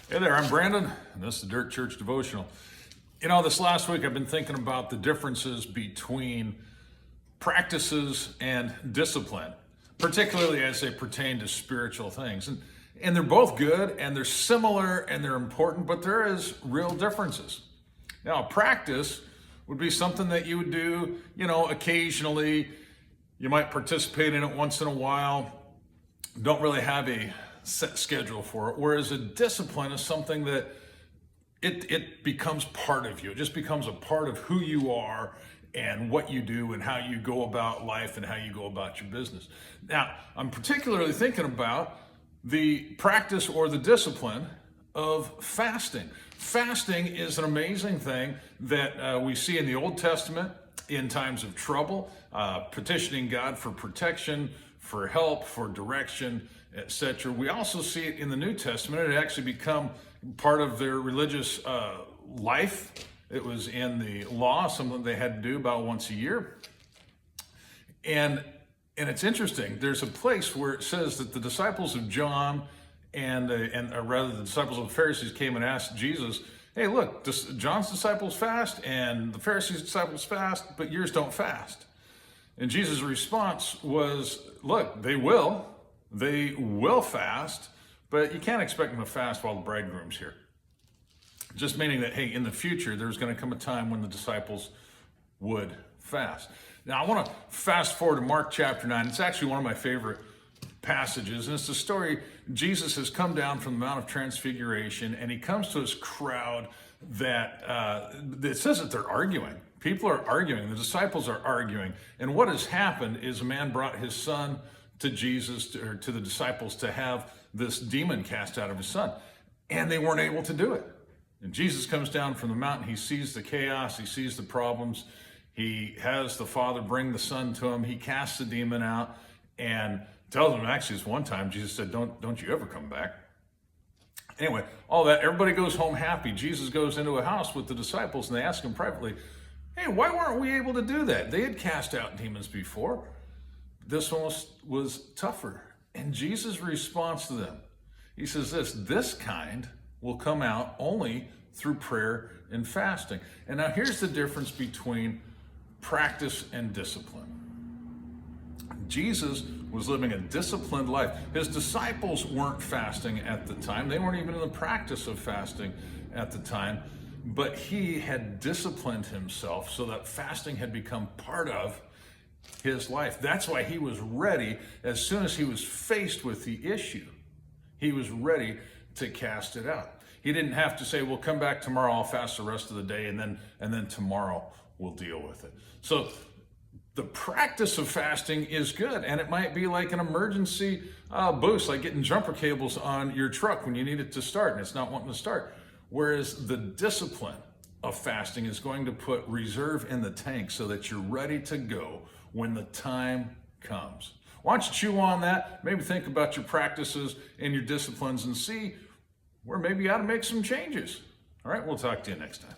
Hey there, I'm Brandon, and this is the Dirt Church Devotional. You know, this last week I've been thinking about the differences between practices and discipline, particularly as they pertain to spiritual things. And they're both good, and they're similar, and they're important, but there is real differences. Now, practice would be something that you would do, occasionally. You might participate in it once in a while. Don't really have a set schedule for it, whereas a discipline is something that it becomes part of you. It just becomes a part of who you are and what you do and how you go about life and how you go about your business. Now, I'm particularly thinking about the practice or the discipline of fasting. Fasting is an amazing thing that we see in the Old Testament in times of trouble, petitioning God for protection, for help, for direction, etc. We also see it in the New Testament. It had actually become part of their religious life. It was in the law, something they had to do about once a year. And it's interesting. There's a place where it says that the disciples of John and rather the disciples of the Pharisees came and asked Jesus, "Hey, look, John's disciples fast and the Pharisees' disciples fast, but yours don't fast." And Jesus' response was, "Look, they will fast, but you can't expect them to fast while the bridegroom's here." Just meaning that, hey, in the future, there's going to come a time when the disciples would fast. Now, I want to fast forward to Mark chapter 9. It's actually one of my favorite passages, and it's the story. Jesus has come down from the Mount of Transfiguration, and he comes to this crowd that it says that they're arguing. People are arguing. The disciples are arguing. And what has happened is a man brought his son to Jesus, or to the disciples, to have this demon cast out of his son. And they weren't able to do it. And Jesus comes down from the mountain. He sees the chaos. He sees the problems. He has the Father bring the Son to him. He casts the demon out and tells him, actually, this one time, Jesus said, don't you ever come back. Anyway, all that, everybody goes home happy. Jesus goes into a house with the disciples, and they ask him privately, "Hey, why weren't we able to do that? They had cast out demons before. This one was tougher." And Jesus' response to them, he says this kind will come out only through prayer and fasting. And now here's the difference between practice and discipline. Jesus was living a disciplined life. His disciples weren't fasting at the time. They weren't even in the practice of fasting at the time. But he had disciplined himself so that fasting had become part of his life. That's why he was ready. As soon as he was faced with the issue, he was ready to cast it out. He didn't have to say, "Well, come back tomorrow, I'll fast the rest of the day, and then tomorrow we'll deal with it." So the practice of fasting is good, and it might be like an emergency boost, like getting jumper cables on your truck when you need it to start and it's not wanting to start. Whereas the discipline of fasting is going to put reserve in the tank so that you're ready to go when the time comes. Why don't you chew on that? Maybe think about your practices and your disciplines and see where maybe you ought to make some changes. All right, we'll talk to you next time.